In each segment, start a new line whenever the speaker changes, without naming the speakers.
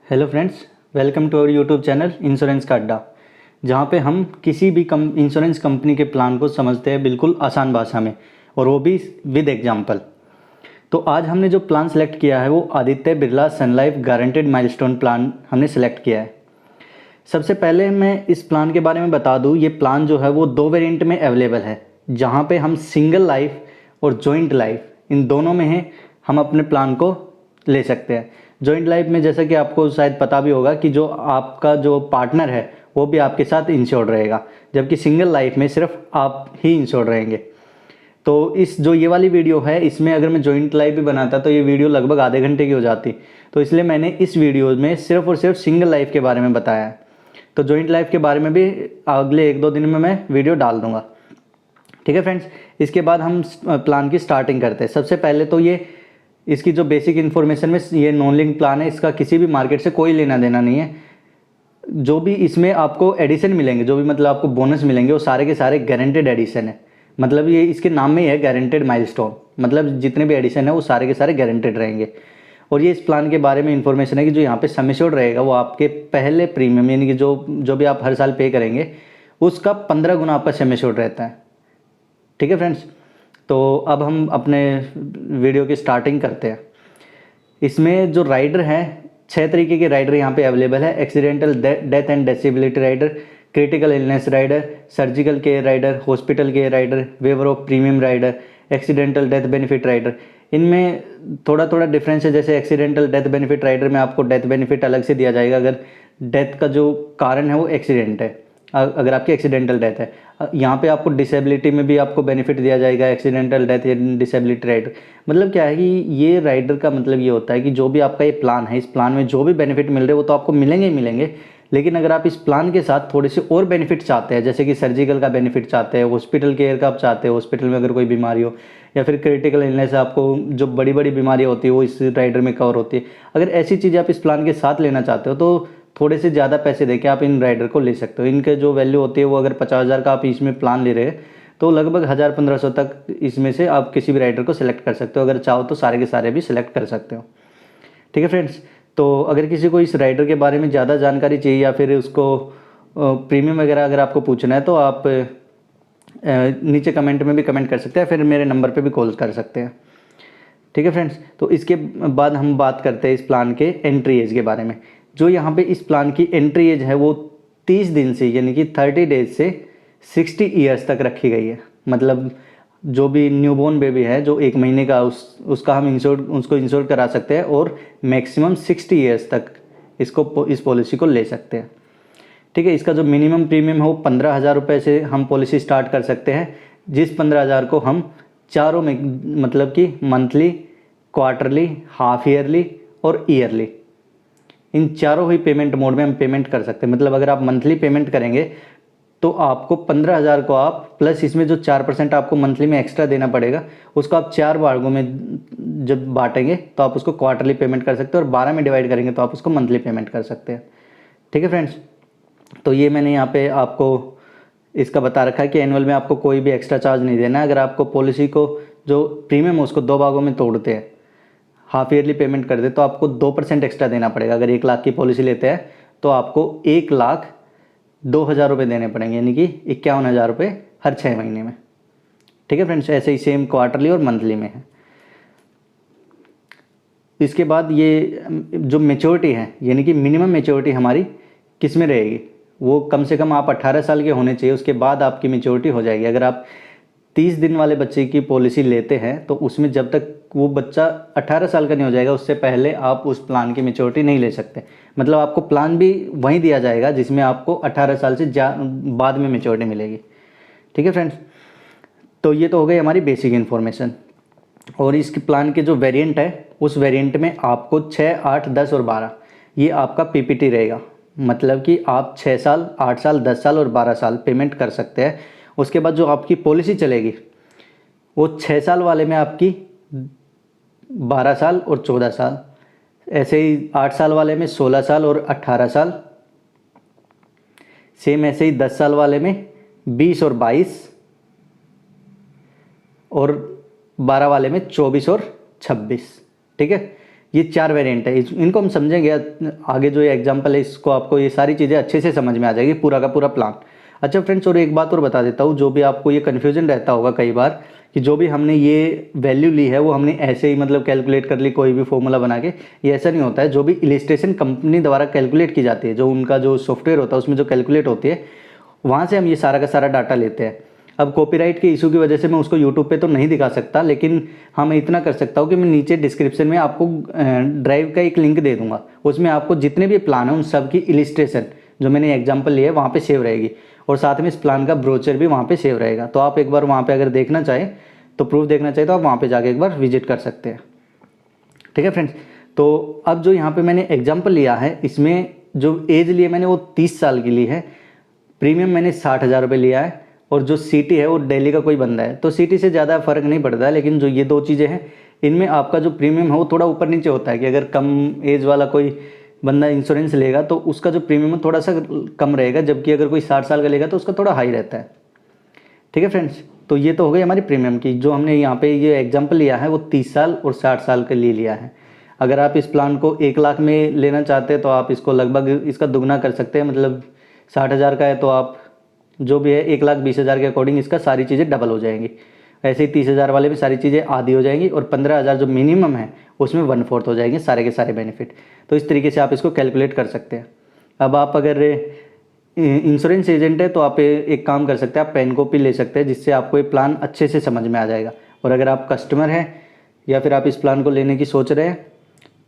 Hello friends, welcome to our YouTube channel insurance का अड्डा, जहाँ पे हम किसी भी इंश्योरेंस कंपनी के प्लान को समझते हैं बिल्कुल आसान भाषा में, और वो भी विद एग्जांपल। तो आज हमने जो प्लान सेलेक्ट किया है वो आदित्य बिरला सन लाइफ गारंटेड माइलस्टोन प्लान हमने सेलेक्ट किया है। सबसे पहले मैं इस प्लान के बारे में बता दूँ, ये प्लान जो है वो 2 वेरिएंट में अवेलेबल है, जहाँ पे हम सिंगल लाइफ और जॉइंट लाइफ इन दोनों में है हम अपने प्लान को ले सकते हैं। जॉइंट लाइफ में जैसा कि आपको शायद पता भी होगा कि जो आपका जो पार्टनर है वो भी आपके साथ इंश्योर्ड रहेगा, जबकि सिंगल लाइफ में सिर्फ आप ही इंश्योर्ड रहेंगे। तो इस जो ये वाली वीडियो है, इसमें अगर मैं जॉइंट लाइफ भी बनाता तो ये वीडियो लगभग आधे घंटे की हो जाती, तो इसलिए मैंने इस वीडियो में सिर्फ और सिर्फ सिंगल लाइफ के बारे में बताया है। तो जॉइंट लाइफ के बारे में भी अगले 1-2 दिन में मैं वीडियो डाल दूंगा। ठीक है फ्रेंड्स, इसके बाद हम प्लान की स्टार्टिंग करते हैं। सबसे पहले तो ये इसकी जो बेसिक इन्फॉर्मेशन में, ये नॉन लिंक प्लान है, इसका किसी भी मार्केट से कोई लेना देना नहीं है। जो भी इसमें आपको एडिशन मिलेंगे, जो भी मतलब आपको बोनस मिलेंगे, वो सारे के सारे गारंटेड एडिशन है। मतलब ये इसके नाम में ही है गारंटेड माइलस्टोन, मतलब जितने भी एडिशन है वो सारे के सारे गारंटेड रहेंगे। और ये इस प्लान के बारे में इन्फॉर्मेशन है कि जो यहाँ पे सम एश्योर्ड रहेगा वो आपके पहले प्रीमियम, यानी कि जो भी आप हर साल पे करेंगे उसका 15 गुना आपका सम एश्योर्ड रहता है। ठीक है फ्रेंड्स, तो अब हम अपने वीडियो की स्टार्टिंग करते हैं। इसमें जो राइडर हैं, 6 तरीके के राइडर यहाँ पे अवेलेबल है। Accidental death and disability rider, critical illness rider, surgical care rider, hospital care rider, waiver of premium rider, accidental death benefit rider. इनमें थोड़ा थोड़ा डिफरेंस है। जैसे एक्सीडेंटल डेथ बेनिफिट राइडर में आपको डेथ बेनिफिट अलग से दिया जाएगा अगर डेथ का जो कारण है वो एक्सीडेंट है, अगर आपकी एक्सीडेंटल डेथ है। यहाँ पे आपको डिसेबिलिटी में भी आपको बेनिफिट दिया जाएगा, एक्सीडेंटल डेथ या डिसेबिलिटी राइडर। मतलब क्या है कि ये राइडर का मतलब ये होता है कि जो भी आपका ये प्लान है, इस प्लान में जो भी बेनिफिट मिल रहे हैं वो तो आपको मिलेंगे ही मिलेंगे, लेकिन अगर आप इस प्लान के साथ थोड़े से और बेनिफिट चाहते हैं, जैसे कि सर्जिकल का बेनिफिट चाहते हैं, हॉस्पिटल केयर का आप चाहते हैं, हॉस्पिटल में अगर कोई बीमारी हो, या फिर क्रिटिकल इलनेस, आपको जो बड़ी बड़ी बीमारियाँ होती है वो इस राइडर में कवर होती है, अगर ऐसी चीज़ें आप इस प्लान के साथ लेना चाहते हो तो थोड़े से ज़्यादा पैसे देके आप इन राइडर को ले सकते हो। इनके जो वैल्यू होती है वो, अगर 50,000 का आप इसमें प्लान ले रहे हैं तो लगभग 1,000-1,500 तक इसमें से आप किसी भी राइडर को सिलेक्ट कर सकते हो। अगर चाहो तो सारे के सारे भी सिलेक्ट कर सकते हो। ठीक है फ्रेंड्स, तो अगर किसी को इस राइडर के बारे में ज़्यादा जानकारी चाहिए या फिर उसको प्रीमियम वगैरह अगर आपको पूछना है तो आप नीचे कमेंट में भी कमेंट कर सकते हैं, फिर मेरे नंबर पे भी कॉल कर सकते हैं। ठीक है फ्रेंड्स, तो इसके बाद हम बात करते हैं इस प्लान के एंट्री एज के बारे में। जो यहाँ पे इस प्लान की एंट्री एज है वो 30 दिन से, यानी कि 30 डेज से 60 ईयर्स तक रखी गई है। मतलब जो भी न्यूबॉर्न बेबी है जो 1 महीने का, उसका हम उसको इंश्योर करा सकते हैं, और मैक्सिमम 60 ईयर्स तक इस पॉलिसी को ले सकते हैं। ठीक है, इसका जो मिनिमम प्रीमियम है वो 15,000 रुपये से हम पॉलिसी स्टार्ट कर सकते हैं, जिस 15,000 को हम चारों में, मतलब कि मंथली, क्वार्टरली, हाफ ईयरली और ईयरली, इन चारों ही पेमेंट मोड में हम पेमेंट कर सकते हैं। मतलब अगर आप मंथली पेमेंट करेंगे तो आपको 15,000 को आप प्लस इसमें जो 4% आपको मंथली में एक्स्ट्रा देना पड़ेगा, उसको आप 4 भागों में जब बांटेंगे तो आप उसको क्वार्टरली पेमेंट कर सकते हैं, और 12 में डिवाइड करेंगे तो आप उसको मंथली पेमेंट कर सकते हैं। ठीक है फ्रेंड्स, तो ये मैंने यहाँ पे आपको इसका बता रखा है कि एनुअल में आपको कोई भी एक्स्ट्रा चार्ज नहीं देना है। अगर आपको पॉलिसी को जो प्रीमियम है उसको 2 भागों में तोड़ते हैं, हाफ ईयरली पेमेंट कर दे, तो आपको 2% एक्स्ट्रा देना पड़ेगा। अगर 1 लाख की पॉलिसी लेते हैं तो आपको 1,02,000 रुपये देने पड़ेंगे, यानी कि 51,000 रुपये हर 6 महीने में। ठीक है फ्रेंड्स, ऐसे ही सेम क्वार्टरली और मंथली में है। इसके बाद ये जो मेच्योरिटी है, यानी कि मिनिमम मेच्योरिटी हमारी किस में रहेगी, वो कम से कम आप 18 साल के होने चाहिए, उसके बाद आपकी मेच्योरिटी हो जाएगी। अगर आप 30 दिन वाले बच्चे की पॉलिसी लेते हैं तो उसमें जब तक वो बच्चा 18 साल का नहीं हो जाएगा उससे पहले आप उस प्लान की मेच्योरिटी नहीं ले सकते। मतलब आपको प्लान भी वहीं दिया जाएगा जिसमें आपको 18 साल से बाद में मेच्योरिटी मिलेगी। ठीक है फ्रेंड्स, तो ये तो हो गई हमारी बेसिक इन्फॉर्मेशन। और इसके प्लान के जो वेरिएंट है, उस वेरिएंट में आपको 6, 8, 10 और 12 ये आपका पीपीटी रहेगा। मतलब कि आप 6 साल, 8 साल, 10 साल और 12 साल पेमेंट कर सकते हैं। उसके बाद जो आपकी पॉलिसी चलेगी वो 6 साल वाले में आपकी 12 साल और 14 साल, ऐसे ही 8 साल वाले में 16 साल और 18 साल, सेम ऐसे ही 10 साल वाले में 20 और 22, और 12 वाले में 24 और 26। ठीक है, ये 4 वेरिएंट है। इनको हम समझेंगे आगे, जो ये एग्जाम्पल है इसको आपको ये सारी चीज़ें अच्छे से समझ में आ जाएगी, पूरा का पूरा प्लान। अच्छा फ्रेंड्स, और एक बात और बता देता हूँ, जो भी आपको ये कन्फ्यूजन रहता होगा कई बार कि जो भी हमने ये वैल्यू ली है वो हमने ऐसे ही मतलब कैलकुलेट कर ली कोई भी फॉर्मूला बना के, ये ऐसा नहीं होता है। जो भी इलिस्ट्रेशन कंपनी द्वारा कैलकुलेट की जाती है, जो उनका जो सॉफ्टवेयर होता है उसमें जो कैलकुलेट होती है, वहाँ से हम ये सारा का सारा डाटा लेते हैं। अब कॉपीराइट के इशू की वजह से मैं उसको यूट्यूब पे तो नहीं दिखा सकता, लेकिन हाँ मैं इतना कर सकता हूँ कि मैं नीचे डिस्क्रिप्शन में आपको ड्राइव का एक लिंक दे दूंगा, उसमें आपको जितने भी प्लान हैं उन सब की इलिस्ट्रेशन जो मैंने एग्जाम्पल लिया है वहाँ पे सेव रहेगी, और साथ में इस प्लान का ब्रोचर भी वहाँ पे सेव रहेगा। तो आप एक बार वहाँ पे अगर देखना चाहें तो प्रूफ देखना चाहिए तो आप वहाँ पे जाके एक बार विजिट कर सकते हैं। ठीक है फ्रेंड्स, तो अब जो यहाँ पे मैंने एग्जाम्पल लिया है, इसमें जो एज ली है मैंने वो 30 साल की ली है, प्रीमियम मैंने 60,000 रुपये लिया है, और जो सिटी है वो दिल्ली का कोई बंदा है, तो सिटी से ज़्यादा फ़र्क नहीं पड़ता है। लेकिन जो ये 2 चीज़ें हैं इनमें आपका जो प्रीमियम है वो थोड़ा ऊपर नीचे होता है, कि अगर कम एज वाला कोई बंदा इंश्योरेंस लेगा तो उसका जो प्रीमियम है थोड़ा सा कम रहेगा, जबकि अगर कोई 60 साल का लेगा तो उसका थोड़ा हाई रहता है। ठीक है फ्रेंड्स, तो ये तो हो गई हमारी प्रीमियम की। जो हमने यहाँ पे ये एग्जाम्पल लिया है वो 30 साल और 60 साल के लिए लिया है। अगर आप इस प्लान को 1 लाख में लेना चाहते हैं तो आप इसको लगभग इसका दुगना कर सकते हैं, मतलब 60,000 का है तो आप जो भी है 1,20,000 के अकॉर्डिंग इसका सारी चीज़ें डबल हो जाएंगी। ऐसे ही 30,000 वाले में सारी चीज़ें आधी हो जाएंगी, और 15,000 जो मिनिमम है उसमें 1/4 हो जाएंगे सारे के सारे बेनिफिट। तो इस तरीके से आप इसको कैलकुलेट कर सकते हैं। अब आप अगर इंश्योरेंस एजेंट है तो आप एक काम कर सकते हैं, आप पेन कॉपी ले सकते हैं, जिससे आपको ये प्लान अच्छे से समझ में आ जाएगा। और अगर आप कस्टमर हैं या फिर आप इस प्लान को लेने की सोच रहे हैं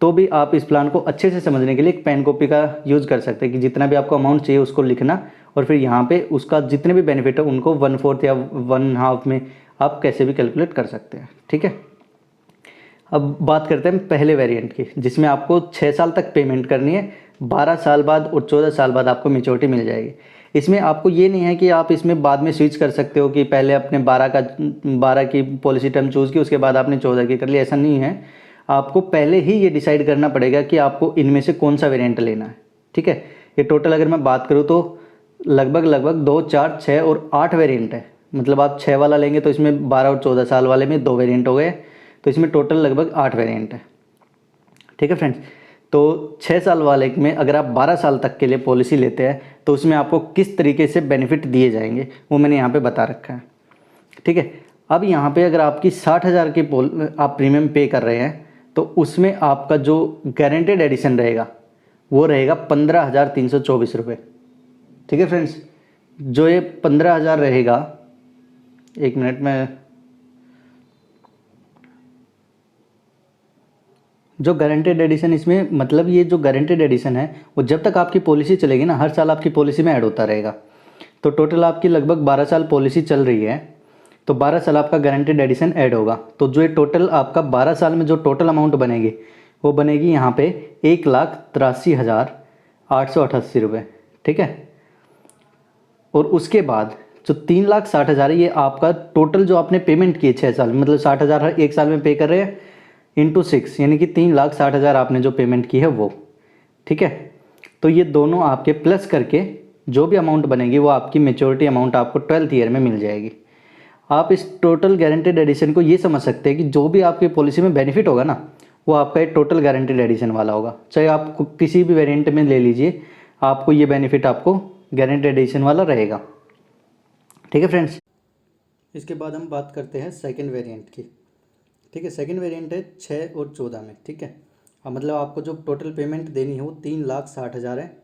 तो भी आप इस प्लान को अच्छे से समझने के लिए एक पेन कॉपी का यूज़ कर सकते हैं, कि जितना भी आपको अमाउंट चाहिए उसको लिखना, और फिर यहाँ पे उसका जितने भी बेनिफिट है उनको 1/4 या 1/2 में आप कैसे भी कैलकुलेट कर सकते हैं। ठीक है, अब बात करते हैं पहले वेरिएंट की, जिसमें आपको 6 साल तक पेमेंट करनी है, 12 साल बाद और 14 साल बाद आपको मेच्योरिटी मिल जाएगी। इसमें आपको ये नहीं है कि आप इसमें बाद में स्विच कर सकते हो, कि पहले अपने 12 की पॉलिसी टर्म चूज़ की उसके बाद आपने 14 की कर ली, ऐसा नहीं है। आपको पहले ही ये डिसाइड करना पड़ेगा कि आपको इनमें से कौन सा वेरिएंट लेना है। ठीक है, ये टोटल अगर मैं बात करूँ तो लगभग 2, 4, 6 और 8 वेरिएंट है। मतलब आप 6 वाला लेंगे तो इसमें 12 और 14 साल वाले में 2 वेरिएंट हो गए, तो इसमें टोटल लगभग 8 वेरिएंट है। ठीक है फ्रेंड्स, तो 6 साल वाले में अगर आप 12 साल तक के लिए पॉलिसी लेते हैं तो उसमें आपको किस तरीके से बेनिफिट दिए जाएंगे वो मैंने यहाँ पे बता रखा है। ठीक है, अब यहाँ पे अगर आपकी 60,000 की आप प्रीमियम पे कर रहे हैं तो उसमें आपका जो गारंटेड एडिशन रहेगा वो रहेगा 15,324 रुपये। ठीक है फ्रेंड्स, जो ये 15,000 रहेगा, एक मिनट में, जो गारंटेड एडिशन इसमें मतलब ये जो गारंटेड एडिशन है वो जब तक आपकी पॉलिसी चलेगी ना, हर साल आपकी पॉलिसी में ऐड होता रहेगा। तो टोटल आपकी लगभग 12 साल पॉलिसी चल रही है, तो 12 साल आपका गारंटेड एडिशन ऐड होगा। तो जो ये टोटल आपका 12 साल में जो टोटल अमाउंट बनेगी वो बनेगी यहाँ पे 1,83,888 रुपये। ठीक है, और उसके बाद जो 3,60,000 है ये आपका टोटल जो आपने पेमेंट की है 6 साल में, मतलब 60,000 हर एक साल में पे कर रहे हैं इंटू 6, यानी कि 3,60,000 आपने जो पेमेंट की है वो। ठीक है, तो ये दोनों आपके प्लस करके जो भी अमाउंट बनेगी वो आपकी मेच्योरिटी अमाउंट आपको 12th ईयर में मिल जाएगी। आप इस टोटल गारंटेड एडिशन को ये समझ सकते हैं कि जो भी आपकी पॉलिसी में बेनिफिट होगा ना वो आपका एक टोटल गारंटेड एडिशन वाला होगा। चाहे आप किसी भी वेरिएंट में ले लीजिए, आपको ये बेनिफिट आपको गारंटेड एडिशन वाला रहेगा। ठीक है फ्रेंड्स, इसके बाद हम बात करते हैं सेकंड वेरिएंट की। ठीक है, सेकंड वेरिएंट है 6 और 14 में। ठीक है, अब मतलब आपको जो टोटल पेमेंट देनी है वो 3,60,000 है।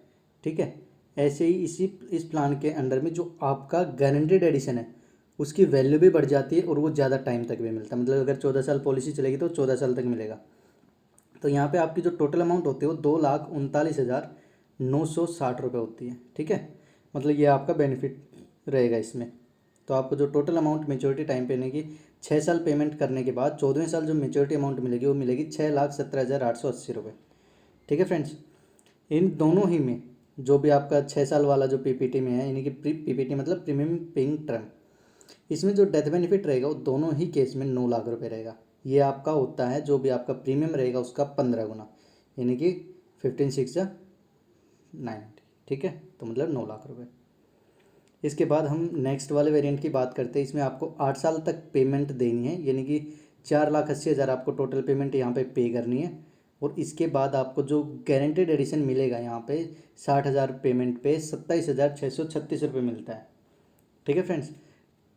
ठीक है, ऐसे ही इस प्लान के अंडर में जो आपका गारंटेड एडिशन है उसकी वैल्यू भी बढ़ जाती है और वो ज़्यादा टाइम तक भी मिलता है। मतलब अगर 14 साल पॉलिसी चलेगी तो 14 साल तक मिलेगा। तो यहाँ पे आपकी जो टोटल अमाउंट होती है वो 2,39,960 रुपये होती है। ठीक है, मतलब ये आपका बेनिफिट रहेगा इसमें। तो आपको जो टोटल अमाउंट मेच्योरिटी टाइम पे की 6 साल पेमेंट करने के बाद 14वें साल जो मेच्योरिटी अमाउंट मिलेगी वो मिलेगी 6,17,880 रुपये। ठीक है फ्रेंड्स, इन दोनों ही में जो भी आपका 6 साल वाला जो पीपीटी में है, यानी कि पीपीटी मतलब प्रीमियम पेइंग टर्म, इसमें जो डेथ बेनिफिट रहेगा वो दोनों ही केस में 9 लाख रुपए रहेगा। ये आपका होता है जो भी आपका प्रीमियम रहेगा उसका 15 गुना, यानी कि 15 6 90। ठीक है, तो मतलब 9 लाख रुपए। इसके बाद हम नेक्स्ट वाले वेरिएंट की बात करते हैं। इसमें आपको 8 साल तक पेमेंट देनी है, यानी कि 4,80,000 आपको टोटल पेमेंट यहाँ पे करनी है। और इसके बाद आपको जो गारंटेड एडिशन मिलेगा यहाँ पे 60,000 पेमेंट पे 27,636 रुपये मिलता है। ठीक है फ्रेंड्स,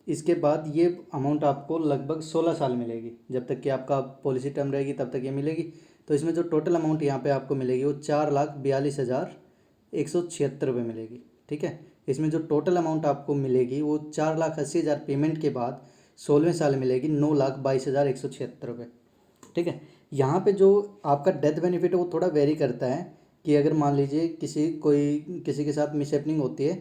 इसके बाद ये अमाउंट आपको लगभग 16 साल मिलेगी, जब तक कि आपका पॉलिसी टर्म रहेगी तब तक ये मिलेगी। तो इसमें जो टोटल अमाउंट यहाँ पे आपको मिलेगी वो 4,42,176 रुपये मिलेगी। ठीक है, इसमें जो टोटल अमाउंट आपको मिलेगी वो 4,80,000 पेमेंट के बाद 16वें साल मिलेगी 9,22,176 रुपये। ठीक है, यहाँ पे जो आपका डेथ बेनिफिट है वो थोड़ा वेरी करता है कि अगर मान लीजिए किसी के साथ मिसहैपनिंग होती है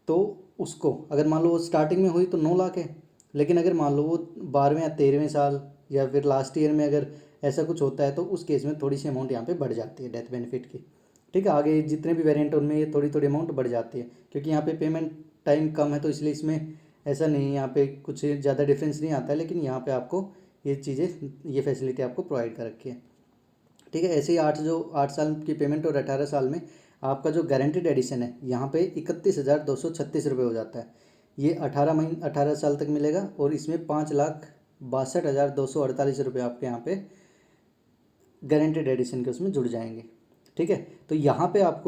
तो उसको अगर मान लो वो स्टार्टिंग में हुई तो 9 लाख है, लेकिन अगर मान लो वो 12वें या 13वें साल या फिर लास्ट ईयर में अगर ऐसा कुछ होता है तो उस केस में थोड़ी सी अमाउंट यहाँ पे बढ़ जाती है डेथ बेनिफिट की। ठीक है, आगे जितने भी वेरिएंट उनमें ये थोड़ी थोड़ी अमाउंट बढ़ जाती है, क्योंकि यहाँ पे पेमेंट टाइम कम है तो इसलिए इसमें ऐसा नहीं है, यहाँ पे कुछ ज़्यादा डिफरेंस नहीं आता है, लेकिन यहाँ पे आपको ये चीज़ें ये फैसिलिटी आपको प्रोवाइड कर रखी है। ठीक है, ऐसे ही 8 साल की पेमेंट और 18 साल में आपका जो गारंटेड एडिशन है यहाँ पे 31,236 रुपये हो जाता है। ये 18 साल तक मिलेगा और इसमें 5,62,248 रुपये आपके यहाँ पे गारंटेड एडिशन के उसमें जुड़ जाएंगे। ठीक है, तो यहाँ पे आप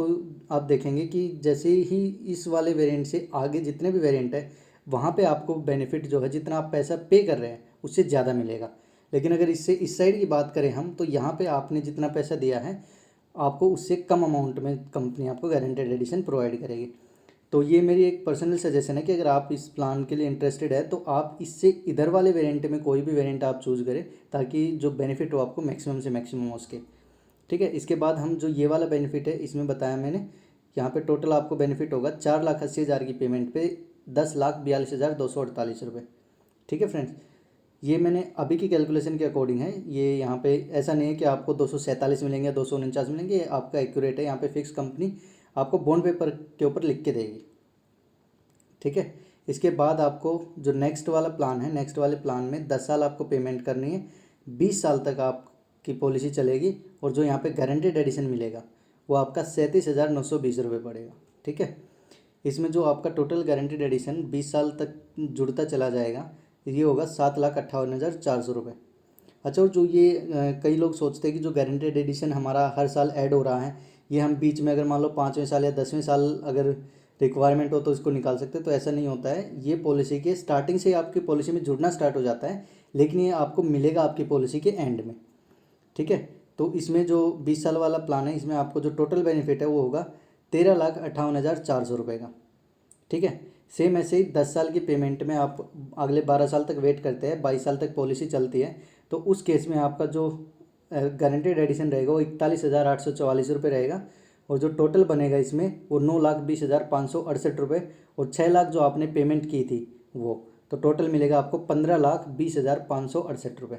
देखेंगे कि जैसे ही इस वाले वेरिएंट से आगे जितने भी वेरिएंट है वहाँ पे आपको बेनिफिट जो है जितना आप पैसा पे कर रहे हैं उससे ज़्यादा मिलेगा। लेकिन अगर इससे इस साइड की बात करें हम तो यहाँ पे आपने जितना पैसा दिया है आपको उससे कम अमाउंट में कंपनी आपको गारंटेड एडिशन प्रोवाइड करेगी। तो ये मेरी एक पर्सनल सजेशन है कि अगर आप इस प्लान के लिए इंटरेस्टेड है तो आप इससे इधर वाले वेरिएंट में कोई भी वेरिएंट आप चूज़ करें ताकि जो बेनिफिट हो आपको मैक्सिमम से मैक्सिमम हो उसके। ठीक है, इसके बाद हम जो ये वाला बेनिफिट है इसमें बताया मैंने, यहाँ पे टोटल आपको बेनिफिट होगा 4,80,000 की पेमेंट पे 10,42,248 रुपये। ठीक है फ्रेंड्स, ये मैंने अभी की कैलकुलेशन के अकॉर्डिंग है, ये यहाँ पे ऐसा नहीं है कि आपको 247 मिलेंगे 249 मिलेंगे, ये आपका एक्यूरेट है। यहाँ पे फिक्स कंपनी आपको बॉन्ड पेपर के ऊपर लिख के देगी। ठीक है, इसके बाद आपको जो नेक्स्ट वाला प्लान है, नेक्स्ट वाले प्लान में 10 साल आपको पेमेंट करनी है, 20 साल तक आपकी पॉलिसी चलेगी और जो यहाँ पे गारंटेड एडिशन मिलेगा वो आपका 37,920 रुपये पड़ेगा। ठीक है, इसमें जो आपका टोटल गारंटेड एडिशन 20 साल तक जुड़ता चला जाएगा ये होगा 7,58,400 रुपये। अच्छा, और जो ये कई लोग सोचते हैं कि जो गारंटेड एडिशन हमारा हर साल ऐड हो रहा है ये हम बीच में अगर मान लो 5वें साल या 10वें साल अगर रिक्वायरमेंट हो तो इसको निकाल सकते हैं, तो ऐसा नहीं होता है। ये पॉलिसी के स्टार्टिंग से ही आपकी पॉलिसी में जुड़ना स्टार्ट हो जाता है, लेकिन ये आपको मिलेगा आपकी पॉलिसी के एंड में। ठीक है, तो इसमें जो 20 साल वाला प्लान है इसमें आपको जो टोटल बेनिफिट है वो होगा 13,58,400 रुपये का। ठीक है, सेम ऐसे ही 10 साल की पेमेंट में आप अगले 12 साल तक वेट करते हैं, 22 साल तक पॉलिसी चलती है, तो उस केस में आपका जो गारंटेड एडिशन रहेगा वो 41,844 रुपये रहेगा और जो टोटल बनेगा इसमें वो 9,20,568 रुपये और 6 लाख जो आपने पेमेंट की थी वो, तो टोटल मिलेगा आपको 15,20,568 रुपये।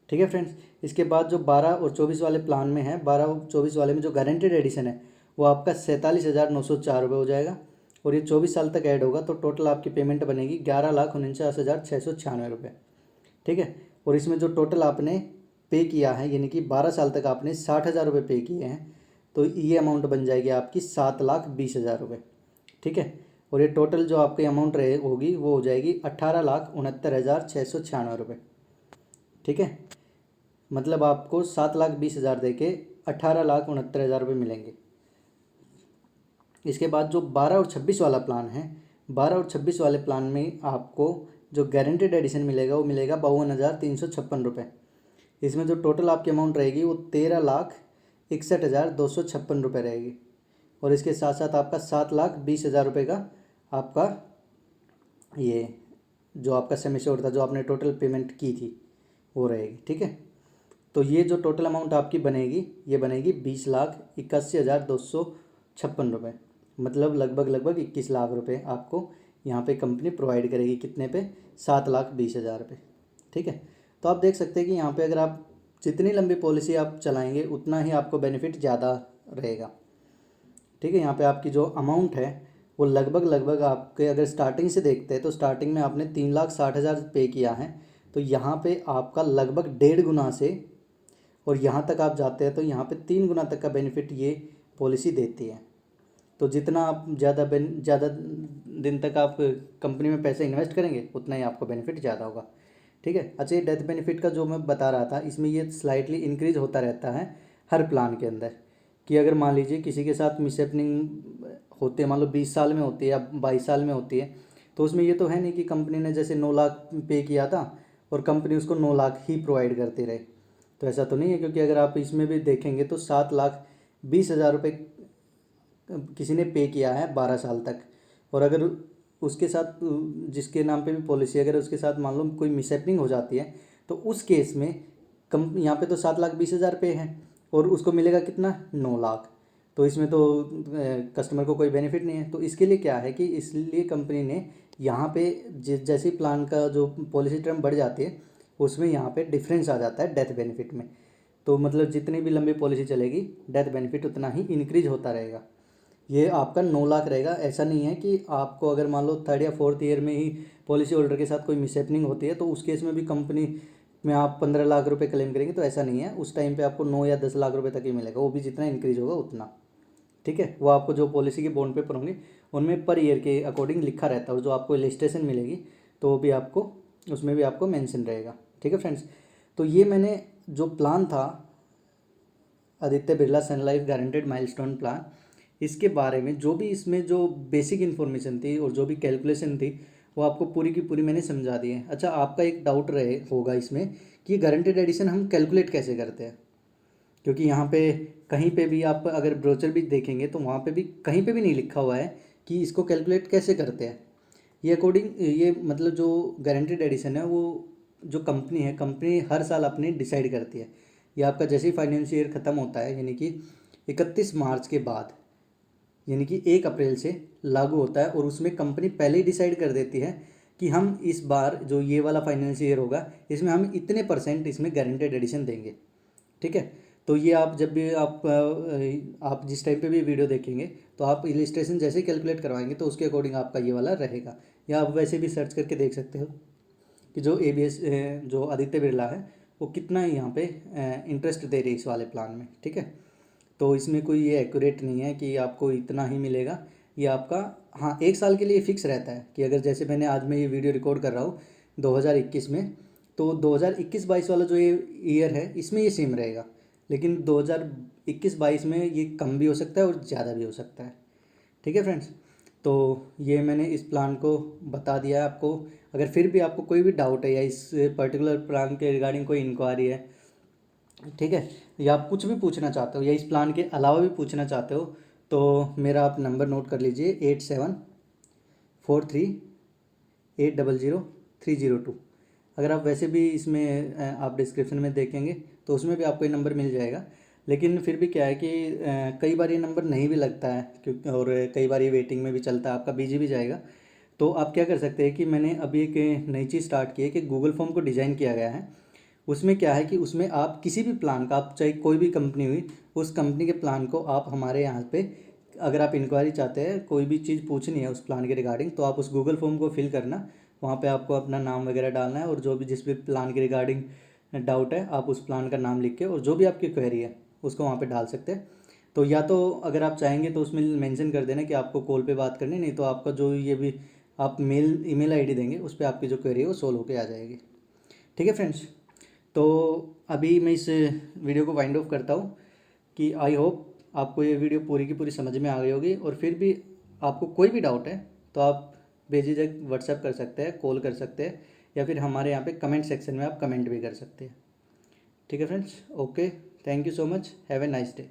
ठीक है फ्रेंड्स, इसके बाद जो 12 और 24 वाले प्लान में है, 12 और 24 वाले में जो गारंटेड एडिशन है वो आपका 47,904 रुपये हो जाएगा और ये 24 साल तक ऐड होगा, तो टोटल आपकी पेमेंट बनेगी 11,49,696 रुपये। ठीक है, और इसमें जो टोटल आपने पे किया है यानी कि 12 साल तक आपने 60,000 रुपये पे किए हैं, तो ये अमाउंट बन जाएगी आपकी 7,20,000 रुपये। ठीक है, और ये टोटल जो आपकी अमाउंट रहे होगी वो हो जाएगी 18,69,696 रुपये। ठीक है, मतलब आपको 7,20,000 दे के 18,69,000 रुपये मिलेंगे। इसके बाद जो 12 और 26 वाला प्लान है, 12 और 26 वाले प्लान में आपको जो गारंटेड एडिशन मिलेगा वो मिलेगा 52,356 रुपये। इसमें जो टोटल आपकी अमाउंट रहेगी वो 13,61,256 रुपये रहेगी और इसके साथ साथ आपका 7,20,000 रुपये का आपका ये जो आपका सम एश्योर्ड था जो आपने टोटल पेमेंट की थी वो रहेगी। ठीक है, तो ये जो टोटल अमाउंट आपकी बनेगी ये बनेगी 20,81,256 रुपये, मतलब लगभग 21 लाख रुपए आपको यहाँ पे कंपनी प्रोवाइड करेगी। कितने पे? 7,20,000 पे। ठीक है, तो आप देख सकते हैं कि यहाँ पे अगर आप जितनी लंबी पॉलिसी आप चलाएंगे उतना ही आपको बेनिफिट ज़्यादा रहेगा। ठीक है, यहाँ पे आपकी जो अमाउंट है वो लगभग आपके अगर स्टार्टिंग से देखते हैं तो स्टार्टिंग में आपने 3,60,000 पे किया है, तो यहाँ पे आपका लगभग 1.5 गुना से और यहाँ तक आप जाते हैं तो यहाँ पे 3 गुना तक का बेनिफिट ये पॉलिसी देती है। तो जितना आप ज़्यादा दिन तक आप कंपनी में पैसे इन्वेस्ट करेंगे उतना ही आपको बेनिफिट ज़्यादा होगा। ठीक है। अच्छा, ये डेथ बेनिफिट का जो मैं बता रहा था, इसमें ये स्लाइटली इंक्रीज होता रहता है हर प्लान के अंदर, कि अगर मान लीजिए किसी के साथ मिसहैपनिंग होते हैं, मान लो 20 साल में होती है या 22 साल में होती है, तो उसमें ये तो है नहीं कि कंपनी ने जैसे 9 लाख पे किया था और कंपनी उसको 9 लाख ही प्रोवाइड करती रहे, तो ऐसा तो नहीं है। क्योंकि अगर आप इसमें भी देखेंगे तो 7,20,000 रुपये किसी ने पे किया है 12 साल तक, और अगर उसके साथ जिसके नाम पे भी पॉलिसी, अगर उसके साथ मान लो कोई मिसहैपनिंग हो जाती है, तो उस केस में यहाँ पे तो 7,20,000 पे है और उसको मिलेगा कितना, 9 लाख। तो इसमें तो कस्टमर को कोई बेनिफिट नहीं है। तो इसके लिए क्या है कि इसलिए कंपनी ने यहाँ पे जैसे ही प्लान का जो पॉलिसी टर्म बढ़ जाती है, उसमें यहाँ पे डिफरेंस आ जाता है डेथ बेनिफिट में। तो मतलब जितनी भी लंबी पॉलिसी चलेगी, डेथ बेनिफिट उतना ही इंक्रीज होता रहेगा। ये आपका 9 लाख रहेगा। ऐसा नहीं है कि आपको अगर मान लो 3rd या 4th ईयर में ही पॉलिसी होल्डर के साथ कोई मिसहैपनिंग होती है, तो उस केस में भी कंपनी में आप 15 लाख रुपए क्लेम करेंगे, तो ऐसा नहीं है। उस टाइम पे आपको 9 या 10 लाख रुपए तक ही मिलेगा, वो भी जितना इंक्रीज होगा उतना। ठीक है, वो आपको जो पॉलिसी के बॉन्ड पेपर होंगे उनमें पर ईयर के अकॉर्डिंग लिखा रहता है, और जो आपको इलिस्ट्रेशन मिलेगी तो वो भी आपको उसमें भी आपको मेंशन रहेगा। ठीक है फ्रेंड्स, तो ये मैंने जो प्लान था आदित्य बिरला सन लाइफ गारंटेड माइलस्टोन प्लान, इसके बारे में जो भी इसमें जो बेसिक इन्फॉर्मेशन थी और जो भी कैलकुलेशन थी, वो आपको पूरी की पूरी मैंने समझा दी है। अच्छा, आपका एक डाउट रहे होगा इसमें कि गारंटेड एडिशन हम कैलकुलेट कैसे करते हैं, क्योंकि यहाँ पे कहीं पे भी आप अगर ब्रोचर भी देखेंगे तो वहाँ पे भी कहीं पे भी नहीं लिखा हुआ है कि इसको कैलकुलेट कैसे करते हैं। ये मतलब जो गारंटेड एडिशन है, वो जो कंपनी है, कंपनी हर साल अपनी डिसाइड करती है। ये आपका जैसे ही फाइनेंशियल ईयर ख़त्म होता है, यानी कि 31 मार्च के बाद, यानी कि 1 अप्रैल से लागू होता है, और उसमें कंपनी पहले ही डिसाइड कर देती है कि हम इस बार जो ये वाला फाइनेंशियल ईयर होगा, इसमें हम इतने % इसमें गारंटेड एडिशन देंगे। ठीक है, तो ये आप जब भी आप जिस टाइम पे भी वीडियो देखेंगे, तो आप इलिस्ट्रेशन जैसे कैलकुलेट करवाएंगे तो उसके अकॉर्डिंग आपका ये वाला रहेगा। या आप वैसे भी सर्च करके देख सकते हो कि जो ABS जो आदित्य बिरला है, वो कितना यहाँ पे इंटरेस्ट दे रही है इस वाले प्लान में। ठीक है, तो इसमें कोई ये एक्यूरेट नहीं है कि आपको इतना ही मिलेगा। ये आपका, हाँ, 1 साल के लिए फिक्स रहता है कि अगर जैसे मैंने आज मैं ये वीडियो रिकॉर्ड कर रहा हूँ 2021 में, तो 2021-22 वाला जो ये ईयर है, इसमें ये सेम रहेगा। लेकिन 2021-22 में ये कम भी हो सकता है और ज़्यादा भी हो सकता है। ठीक है फ्रेंड्स, तो ये मैंने इस प्लान को बता दिया है आपको। अगर फिर भी आपको कोई भी डाउट है या इस पर्टिकुलर प्लान के रिगार्डिंग कोई इंक्वायरी है, ठीक है, या आप कुछ भी पूछना चाहते हो या इस प्लान के अलावा भी पूछना चाहते हो, तो मेरा आप नंबर नोट कर लीजिए, 8743800302। अगर आप वैसे भी इसमें आप डिस्क्रिप्शन में देखेंगे तो उसमें भी आपको ये नंबर मिल जाएगा। लेकिन फिर भी क्या है कि कई बार ये नंबर नहीं भी लगता है, क्योंकि और कई बार ये वेटिंग में भी चलता है, आपका बिजी भी जाएगा। तो आप क्या कर सकते हैं कि मैंने अभी एक नई चीज़ स्टार्ट की है कि गूगल फॉर्म को डिज़ाइन किया गया है। उसमें क्या है कि उसमें आप किसी भी प्लान का, आप चाहे कोई भी कंपनी हुई, उस कंपनी के प्लान को आप हमारे यहाँ पे, अगर आप इंक्वायरी चाहते हैं, कोई भी चीज़ पूछनी है उस प्लान के रिगार्डिंग, तो आप उस गूगल फॉर्म को फिल करना। वहाँ पे आपको अपना नाम वगैरह डालना है, और जो भी जिस भी प्लान के रिगार्डिंग डाउट है, आप उस प्लान का नाम लिख के और जो भी आपकी क्वेरी है उसको वहाँ पे डाल सकते हैं। तो या तो अगर आप चाहेंगे तो उसमें मेंशन कर देना कि आपको कॉल पे बात करनी, नहीं तो आपका जो ये भी आप ईमेल आईडी देंगे, उस पर आपकी जो क्वेरी है वो सोल्व होकर आ जाएगी। ठीक है फ्रेंड्स, तो अभी मैं इस वीडियो को वाइंड ऑफ करता हूँ कि आई होप आपको ये वीडियो पूरी की पूरी समझ में आ गई होगी। और फिर भी आपको कोई भी डाउट है तो आप बेझिझक व्हाट्सएप कर सकते हैं, कॉल कर सकते हैं, या फिर हमारे यहाँ पे कमेंट सेक्शन में आप कमेंट भी कर सकते हैं। ठीक है friends, okay, thank you so much, have a nice day.